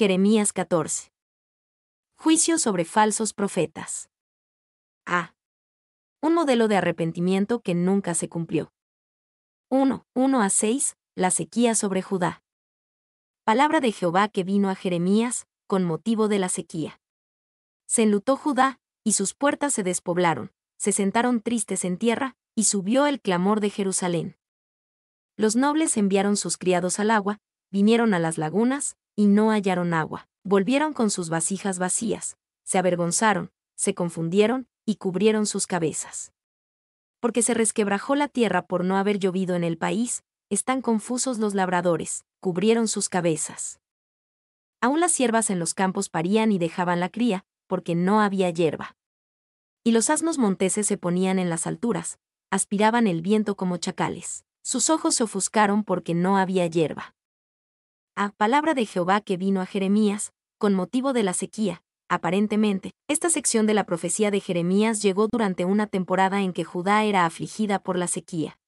Jeremías 14. Juicio sobre falsos profetas. A. Un modelo de arrepentimiento que nunca se cumplió. 1:1-6. La sequía sobre Judá. Palabra de Jehová que vino a Jeremías, con motivo de la sequía. Se enlutó Judá, y sus puertas se despoblaron, se sentaron tristes en tierra, y subió el clamor de Jerusalén. Los nobles enviaron sus criados al agua, vinieron a las lagunas, y no hallaron agua. Volvieron con sus vasijas vacías, se avergonzaron, se confundieron, y cubrieron sus cabezas. Porque se resquebrajó la tierra por no haber llovido en el país, están confusos los labradores, cubrieron sus cabezas. Aún las ciervas en los campos parían y dejaban la cría, porque no había hierba. Y los asnos monteses se ponían en las alturas, aspiraban el viento como chacales. Sus ojos se ofuscaron porque no había hierba. A palabra de Jehová que vino a Jeremías, con motivo de la sequía. Aparentemente, esta sección de la profecía de Jeremías llegó durante una temporada en que Judá era afligida por la sequía.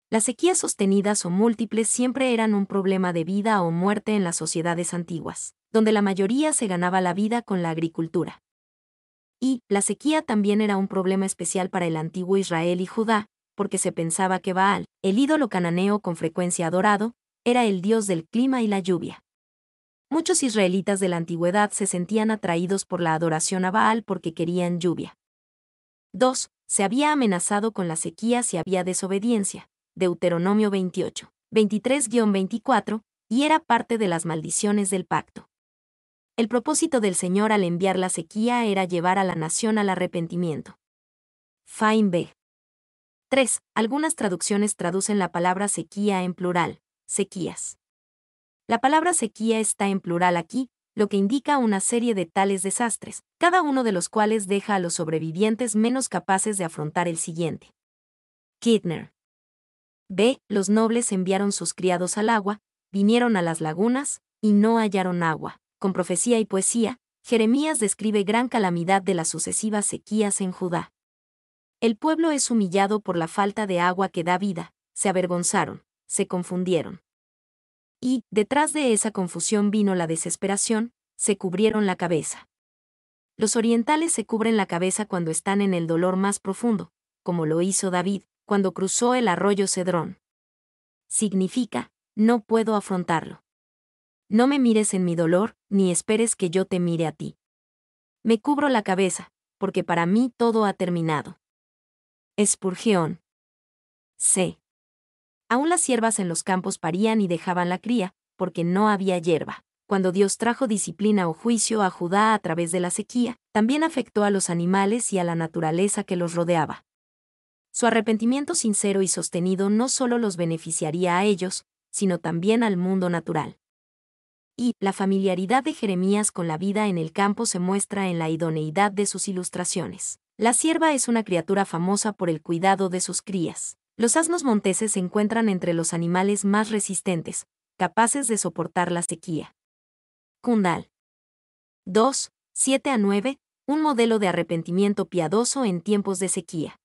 Las sequías sostenidas o múltiples siempre eran un problema de vida o muerte en las sociedades antiguas, donde la mayoría se ganaba la vida con la agricultura. Y la sequía también era un problema especial para el antiguo Israel y Judá, porque se pensaba que Baal, el ídolo cananeo con frecuencia adorado, era el dios del clima y la lluvia. Muchos israelitas de la antigüedad se sentían atraídos por la adoración a Baal porque querían lluvia. 2. Se había amenazado con la sequía si había desobediencia. Deuteronomio 28, 23-24, y era parte de las maldiciones del pacto. El propósito del Señor al enviar la sequía era llevar a la nación al arrepentimiento. Fain B. 3. Algunas traducciones traducen la palabra sequía en plural, sequías. La palabra sequía está en plural aquí, lo que indica una serie de tales desastres, cada uno de los cuales deja a los sobrevivientes menos capaces de afrontar el siguiente. Kittner. B. Los nobles enviaron sus criados al agua, vinieron a las lagunas, y no hallaron agua. Con profecía y poesía, Jeremías describe gran calamidad de las sucesivas sequías en Judá. El pueblo es humillado por la falta de agua que da vida, se avergonzaron, se confundieron. Y, detrás de esa confusión vino la desesperación, se cubrieron la cabeza. Los orientales se cubren la cabeza cuando están en el dolor más profundo, como lo hizo David, cuando cruzó el arroyo Cedrón. Significa, no puedo afrontarlo. No me mires en mi dolor, ni esperes que yo te mire a ti. Me cubro la cabeza, porque para mí todo ha terminado. Spurgeon. C. Aún las ciervas en los campos parían y dejaban la cría, porque no había hierba. Cuando Dios trajo disciplina o juicio a Judá a través de la sequía, también afectó a los animales y a la naturaleza que los rodeaba. Su arrepentimiento sincero y sostenido no solo los beneficiaría a ellos, sino también al mundo natural. Y la familiaridad de Jeremías con la vida en el campo se muestra en la idoneidad de sus ilustraciones. La cierva es una criatura famosa por el cuidado de sus crías. Los asnos monteses se encuentran entre los animales más resistentes, capaces de soportar la sequía. Kundal. 2, 7-9, un modelo de arrepentimiento piadoso en tiempos de sequía.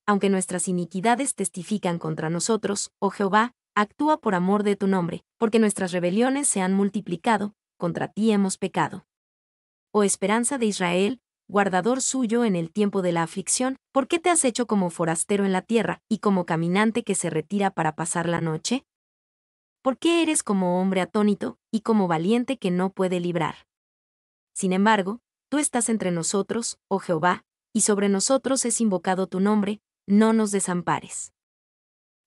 Aunque nuestras iniquidades testifican contra nosotros, oh Jehová, actúa por amor de tu nombre, porque nuestras rebeliones se han multiplicado, contra ti hemos pecado. Oh esperanza de Israel, guardador suyo en el tiempo de la aflicción, ¿por qué te has hecho como forastero en la tierra, y como caminante que se retira para pasar la noche? ¿Por qué eres como hombre atónito, y como valiente que no puede librar? Sin embargo, tú estás entre nosotros, oh Jehová, y sobre nosotros es invocado tu nombre, no nos desampares.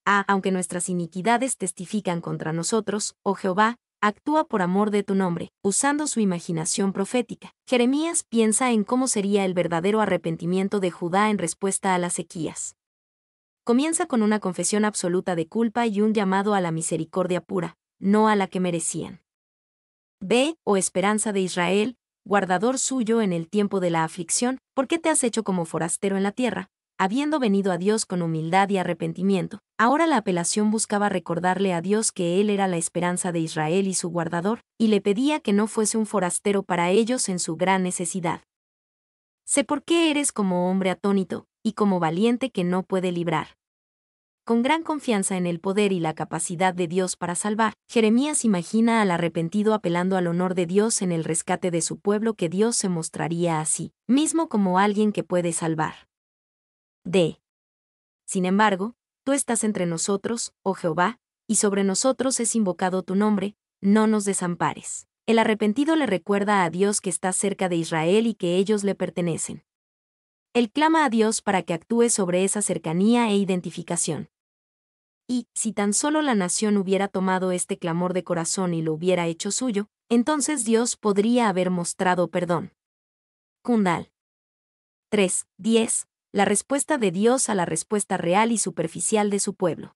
Aunque nuestras iniquidades testifican contra nosotros, oh Jehová, actúa por amor de tu nombre, usando su imaginación profética. Jeremías piensa en cómo sería el verdadero arrepentimiento de Judá en respuesta a las sequías. Comienza con una confesión absoluta de culpa y un llamado a la misericordia pura, no a la que merecían. B. Oh esperanza de Israel, guardador suyo en el tiempo de la aflicción, ¿por qué te has hecho como forastero en la tierra? Habiendo venido a Dios con humildad y arrepentimiento, ahora la apelación buscaba recordarle a Dios que Él era la esperanza de Israel y su guardador, y le pedía que no fuese un forastero para ellos en su gran necesidad. Sé por qué eres como hombre atónito, y como valiente que no puede librar. Con gran confianza en el poder y la capacidad de Dios para salvar, Jeremías imagina al arrepentido apelando al honor de Dios en el rescate de su pueblo, que Dios se mostraría a sí mismo como alguien que puede salvar. D. Sin embargo, tú estás entre nosotros, oh Jehová, y sobre nosotros es invocado tu nombre, no nos desampares. El arrepentido le recuerda a Dios que está cerca de Israel y que ellos le pertenecen. Él clama a Dios para que actúe sobre esa cercanía e identificación. Y, si tan solo la nación hubiera tomado este clamor de corazón y lo hubiera hecho suyo, entonces Dios podría haber mostrado perdón. Kundal 3:10. La respuesta de Dios a la respuesta real y superficial de su pueblo.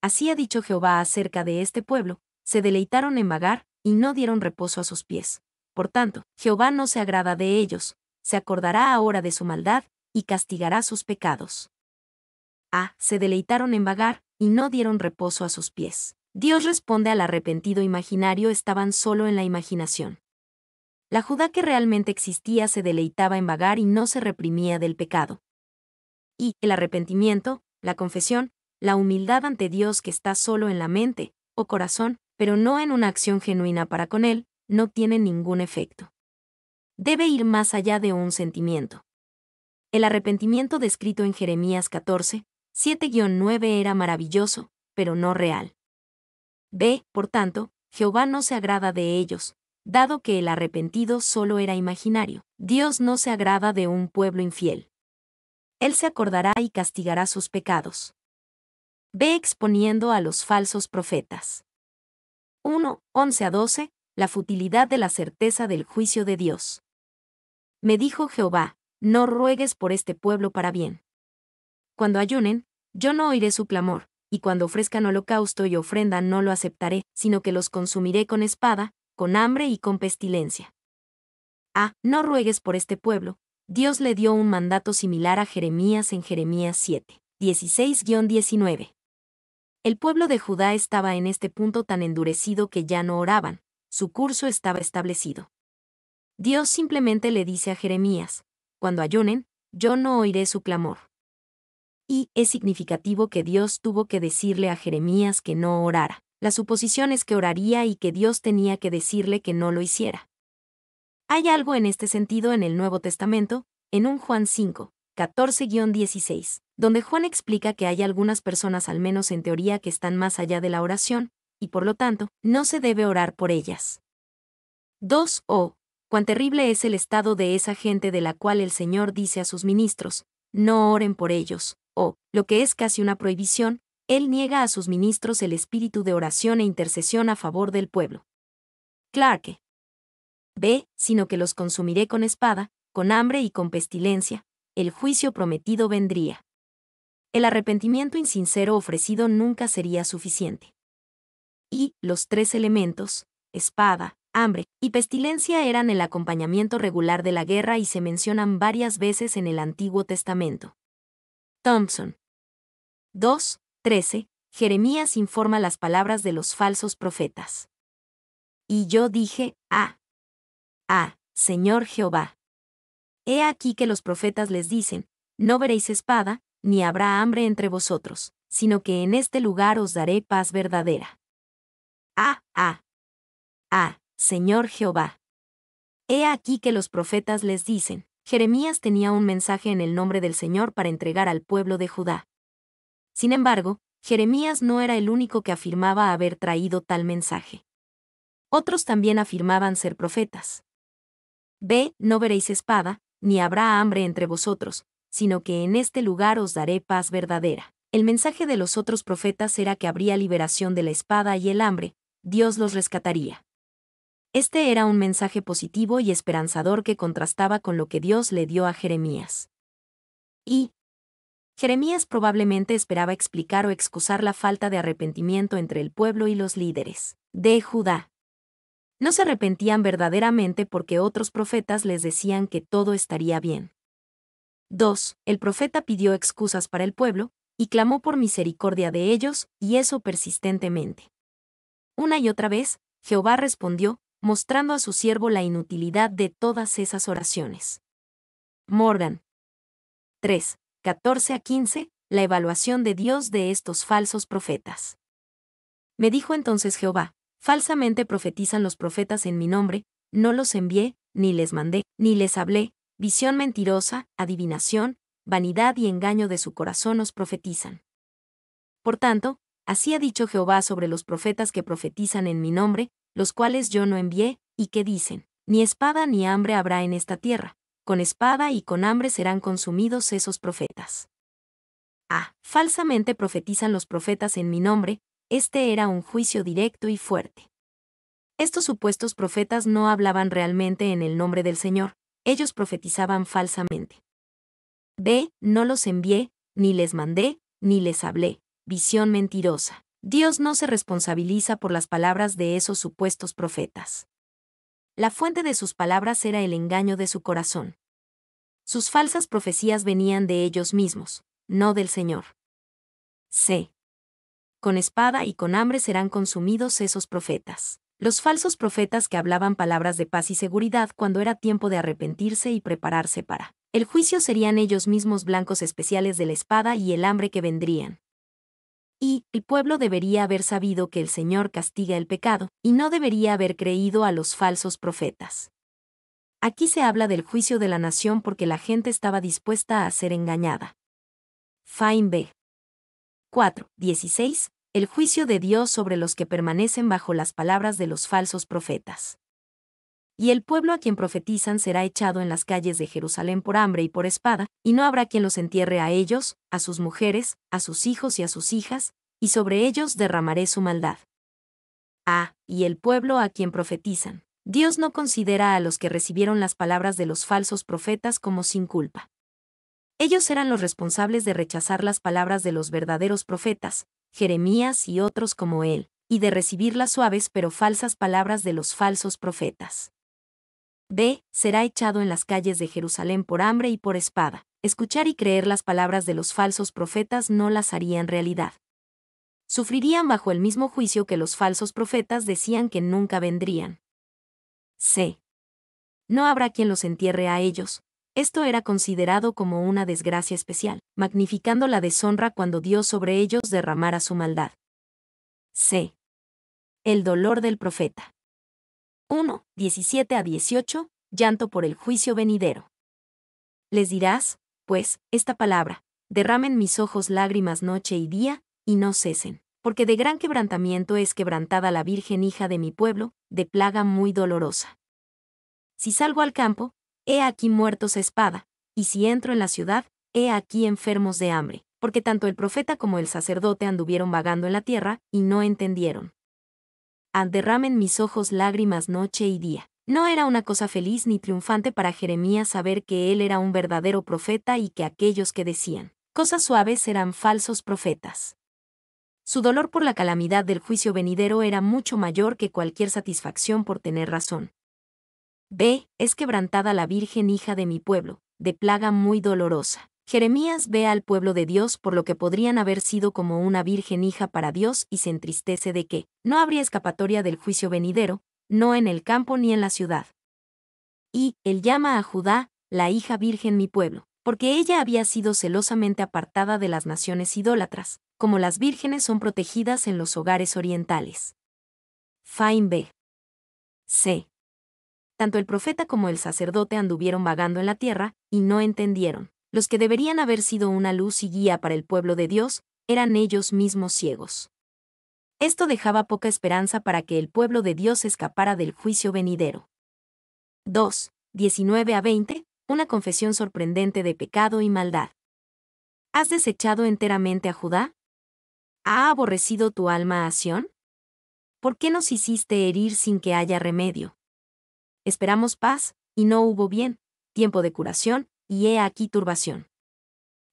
Así ha dicho Jehová acerca de este pueblo: se deleitaron en vagar, y no dieron reposo a sus pies. Por tanto, Jehová no se agrada de ellos, se acordará ahora de su maldad, y castigará sus pecados. Se deleitaron en vagar, y no dieron reposo a sus pies. Dios responde al arrepentido imaginario: estaban solo en la imaginación. La Judá que realmente existía se deleitaba en vagar y no se reprimía del pecado. Y el arrepentimiento, la confesión, la humildad ante Dios que está solo en la mente o corazón, pero no en una acción genuina para con Él, no tienen ningún efecto. Debe ir más allá de un sentimiento. El arrepentimiento descrito en Jeremías 14, 7-9 era maravilloso, pero no real. Por tanto, Jehová no se agrada de ellos, dado que el arrepentido solo era imaginario. Dios no se agrada de un pueblo infiel. Él se acordará y castigará sus pecados. Exponiendo a los falsos profetas. 1:11-12. La futilidad de la certeza del juicio de Dios. Me dijo Jehová: no ruegues por este pueblo para bien. Cuando ayunen, yo no oiré su clamor, y cuando ofrezcan holocausto y ofrenda no lo aceptaré, sino que los consumiré con espada, con hambre y con pestilencia. No ruegues por este pueblo. Dios le dio un mandato similar a Jeremías en Jeremías 7, 16-19. El pueblo de Judá estaba en este punto tan endurecido que ya no oraban, su curso estaba establecido. Dios simplemente le dice a Jeremías: cuando ayunen, yo no oiré su clamor. Y es significativo que Dios tuvo que decirle a Jeremías que no orara. La suposición es que oraría y que Dios tenía que decirle que no lo hiciera. Hay algo en este sentido en el Nuevo Testamento, en 1 Juan 5, 14-16, donde Juan explica que hay algunas personas, al menos en teoría, que están más allá de la oración, y por lo tanto, no se debe orar por ellas. 2. Cuán terrible es el estado de esa gente de la cual el Señor dice a sus ministros: no oren por ellos. Lo que es casi una prohibición, Él niega a sus ministros el espíritu de oración e intercesión a favor del pueblo. Clarke. Sino que los consumiré con espada, con hambre y con pestilencia. El juicio prometido vendría. El arrepentimiento insincero ofrecido nunca sería suficiente. Y los tres elementos, espada, hambre y pestilencia, eran el acompañamiento regular de la guerra y se mencionan varias veces en el Antiguo Testamento. Thompson. 2:13. Jeremías informa las palabras de los falsos profetas. Y yo dije: Señor Jehová. He aquí que los profetas les dicen: no veréis espada, ni habrá hambre entre vosotros, sino que en este lugar os daré paz verdadera. Señor Jehová. He aquí que los profetas les dicen. Jeremías tenía un mensaje en el nombre del Señor para entregar al pueblo de Judá. Sin embargo, Jeremías no era el único que afirmaba haber traído tal mensaje. Otros también afirmaban ser profetas. No veréis espada, ni habrá hambre entre vosotros, sino que en este lugar os daré paz verdadera. El mensaje de los otros profetas era que habría liberación de la espada y el hambre, Dios los rescataría. Este era un mensaje positivo y esperanzador que contrastaba con lo que Dios le dio a Jeremías. Y Jeremías probablemente esperaba explicar o excusar la falta de arrepentimiento entre el pueblo y los líderes de Judá. No se arrepentían verdaderamente porque otros profetas les decían que todo estaría bien. 2. El profeta pidió excusas para el pueblo, y clamó por misericordia de ellos, y eso persistentemente. Una y otra vez, Jehová respondió, mostrando a su siervo la inutilidad de todas esas oraciones. Morgan. 3:14-15. la evaluación de Dios de estos falsos profetas. Me dijo entonces Jehová: falsamente profetizan los profetas en mi nombre, no los envié, ni les mandé, ni les hablé, visión mentirosa, adivinación, vanidad y engaño de su corazón os profetizan. Por tanto, así ha dicho Jehová sobre los profetas que profetizan en mi nombre, los cuales yo no envié, y que dicen: ni espada ni hambre habrá en esta tierra, con espada y con hambre serán consumidos esos profetas. Falsamente profetizan los profetas en mi nombre, este era un juicio directo y fuerte. Estos supuestos profetas no hablaban realmente en el nombre del Señor, ellos profetizaban falsamente. No los envié, ni les mandé, ni les hablé, visión mentirosa. Dios no se responsabiliza por las palabras de esos supuestos profetas. La fuente de sus palabras era el engaño de su corazón. Sus falsas profecías venían de ellos mismos, no del Señor. Con espada y con hambre serán consumidos esos profetas. Los falsos profetas que hablaban palabras de paz y seguridad cuando era tiempo de arrepentirse y prepararse para el juicio serían ellos mismos blancos especiales de la espada y el hambre que vendrían. Y el pueblo debería haber sabido que el Señor castiga el pecado, y no debería haber creído a los falsos profetas. Aquí se habla del juicio de la nación porque la gente estaba dispuesta a ser engañada. Fain B. 4:16. El juicio de Dios sobre los que permanecen bajo las palabras de los falsos profetas. Y el pueblo a quien profetizan será echado en las calles de Jerusalén por hambre y por espada, y no habrá quien los entierre a ellos, a sus mujeres, a sus hijos y a sus hijas, y sobre ellos derramaré su maldad. Y el pueblo a quien profetizan. Dios no considera a los que recibieron las palabras de los falsos profetas como sin culpa. Ellos eran los responsables de rechazar las palabras de los verdaderos profetas, Jeremías y otros como él, y de recibir las suaves pero falsas palabras de los falsos profetas. Será echado en las calles de Jerusalén por hambre y por espada. Escuchar y creer las palabras de los falsos profetas no las harían realidad. Sufrirían bajo el mismo juicio que los falsos profetas decían que nunca vendrían. No habrá quien los entierre a ellos. Esto era considerado como una desgracia especial, magnificando la deshonra cuando Dios sobre ellos derramara su maldad. El dolor del profeta. 1:17-18, llanto por el juicio venidero. Les dirás, pues, esta palabra: derramen mis ojos lágrimas noche y día, y no cesen, porque de gran quebrantamiento es quebrantada la Virgen hija de mi pueblo, de plaga muy dolorosa. Si salgo al campo, he aquí muertos a espada, y si entro en la ciudad, he aquí enfermos de hambre, porque tanto el profeta como el sacerdote anduvieron vagando en la tierra, y no entendieron. Derramen mis ojos lágrimas noche y día. No era una cosa feliz ni triunfante para Jeremías saber que él era un verdadero profeta y que aquellos que decían cosas suaves eran falsos profetas. Su dolor por la calamidad del juicio venidero era mucho mayor que cualquier satisfacción por tener razón. Es quebrantada la Virgen hija de mi pueblo, de plaga muy dolorosa. Jeremías ve al pueblo de Dios por lo que podrían haber sido como una virgen hija para Dios y se entristece de que no habría escapatoria del juicio venidero, no en el campo ni en la ciudad. Y él llama a Judá, la hija virgen mi pueblo, porque ella había sido celosamente apartada de las naciones idólatras, como las vírgenes son protegidas en los hogares orientales. Fain B. Tanto el profeta como el sacerdote anduvieron vagando en la tierra, y no entendieron. Los que deberían haber sido una luz y guía para el pueblo de Dios, eran ellos mismos ciegos. Esto dejaba poca esperanza para que el pueblo de Dios escapara del juicio venidero. 2:19-20, una confesión sorprendente de pecado y maldad. ¿Has desechado enteramente a Judá? ¿Ha aborrecido tu alma a Sión? ¿Por qué nos hiciste herir sin que haya remedio? Esperamos paz, y no hubo bien, tiempo de curación, y he aquí turbación.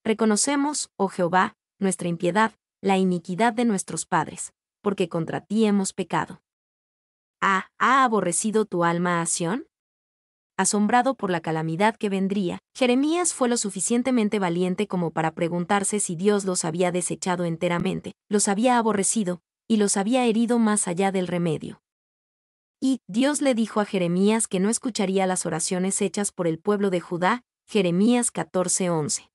Reconocemos, oh Jehová, nuestra impiedad, la iniquidad de nuestros padres, porque contra ti hemos pecado. ¿Ha aborrecido tu alma a Sión? Asombrado por la calamidad que vendría, Jeremías fue lo suficientemente valiente como para preguntarse si Dios los había desechado enteramente, los había aborrecido, y los había herido más allá del remedio. Y Dios le dijo a Jeremías que no escucharía las oraciones hechas por el pueblo de Judá, Jeremías 14:11.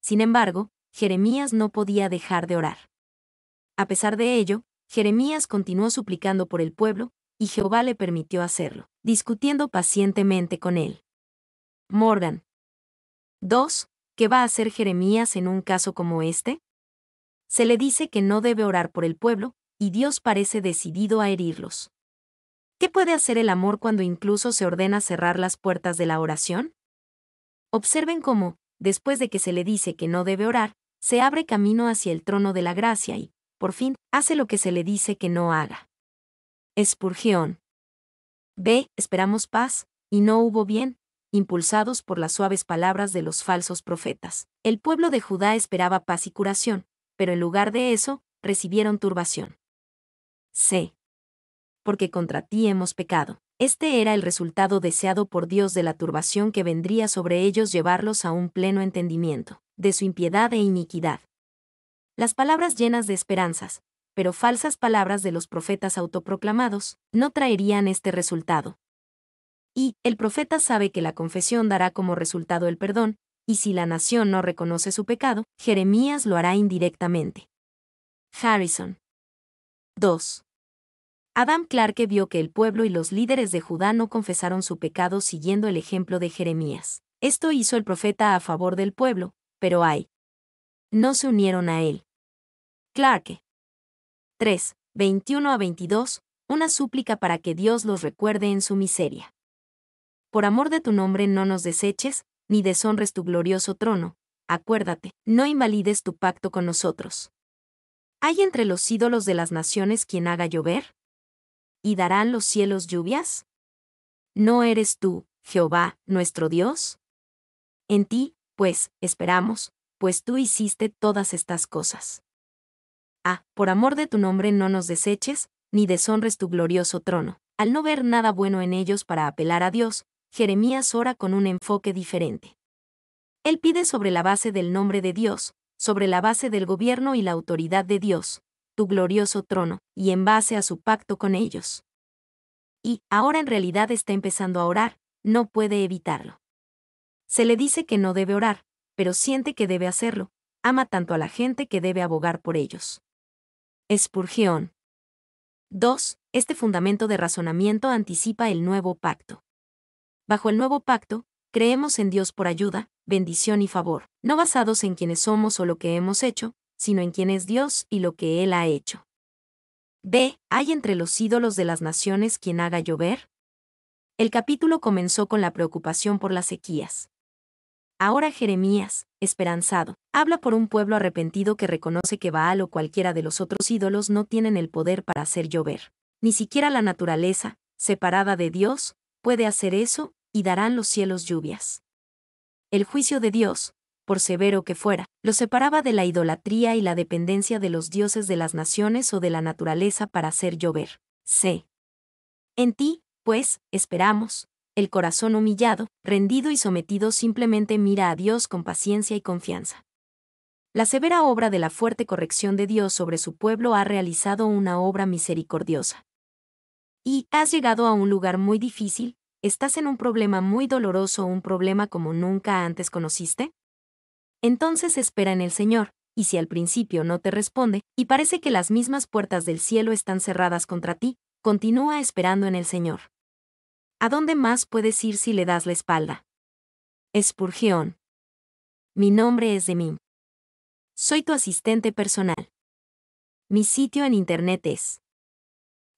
Sin embargo, Jeremías no podía dejar de orar. A pesar de ello, Jeremías continuó suplicando por el pueblo, y Jehová le permitió hacerlo, discutiendo pacientemente con él. Morgan. 2. ¿Qué va a hacer Jeremías en un caso como este? Se le dice que no debe orar por el pueblo, y Dios parece decidido a herirlos. ¿Qué puede hacer el amor cuando incluso se ordena cerrar las puertas de la oración? Observen cómo, después de que se le dice que no debe orar, se abre camino hacia el trono de la gracia y, por fin, hace lo que se le dice que no haga. Spurgeon. B. Esperamos paz, y no hubo bien, impulsados por las suaves palabras de los falsos profetas. El pueblo de Judá esperaba paz y curación, pero en lugar de eso, recibieron turbación. C. Porque contra ti hemos pecado. Este era el resultado deseado por Dios de la turbación que vendría sobre ellos, llevarlos a un pleno entendimiento de su impiedad e iniquidad. Las palabras llenas de esperanzas, pero falsas palabras de los profetas autoproclamados, no traerían este resultado. Y el profeta sabe que la confesión dará como resultado el perdón, y si la nación no reconoce su pecado, Jeremías lo hará indirectamente. Harrison. 2. Adam Clarke vio que el pueblo y los líderes de Judá no confesaron su pecado siguiendo el ejemplo de Jeremías. Esto hizo el profeta a favor del pueblo, pero no se unieron a él. Clarke. 3. 21-22, una súplica para que Dios los recuerde en su miseria. Por amor de tu nombre no nos deseches, ni deshonres tu glorioso trono, acuérdate, no invalides tu pacto con nosotros. ¿Hay entre los ídolos de las naciones quien haga llover? ¿Y darán los cielos lluvias? ¿No eres tú, Jehová, nuestro Dios? En ti, pues, esperamos, pues tú hiciste todas estas cosas. Por amor de tu nombre no nos deseches, ni deshonres tu glorioso trono. Al no ver nada bueno en ellos para apelar a Dios, Jeremías ora con un enfoque diferente. Él pide sobre la base del nombre de Dios, sobre la base del gobierno y la autoridad de Dios, tu glorioso trono, y en base a su pacto con ellos. Y ahora en realidad está empezando a orar, no puede evitarlo. Se le dice que no debe orar, pero siente que debe hacerlo, ama tanto a la gente que debe abogar por ellos. Spurgeon. 2. Este fundamento de razonamiento anticipa el nuevo pacto. Bajo el nuevo pacto, creemos en Dios por ayuda, bendición y favor, no basados en quienes somos o lo que hemos hecho, sino en quién es Dios y lo que Él ha hecho. B. ¿Hay entre los ídolos de las naciones quien haga llover? El capítulo comenzó con la preocupación por las sequías. Ahora Jeremías, esperanzado, habla por un pueblo arrepentido que reconoce que Baal o cualquiera de los otros ídolos no tienen el poder para hacer llover. Ni siquiera la naturaleza, separada de Dios, puede hacer eso, y darán los cielos lluvias. El juicio de Dios, por severo que fuera, lo separaba de la idolatría y la dependencia de los dioses de las naciones o de la naturaleza para hacer llover. C. En ti, pues, esperamos. El corazón humillado, rendido y sometido simplemente mira a Dios con paciencia y confianza. La severa obra de la fuerte corrección de Dios sobre su pueblo ha realizado una obra misericordiosa. Y has llegado a un lugar muy difícil, estás en un problema muy doloroso, un problema como nunca antes conociste. Entonces espera en el Señor, y si al principio no te responde, y parece que las mismas puertas del cielo están cerradas contra ti, continúa esperando en el Señor. ¿A dónde más puedes ir si le das la espalda? Spurgeon. Mi nombre es Demim. Soy tu asistente personal. Mi sitio en internet es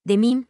demim.es.tl.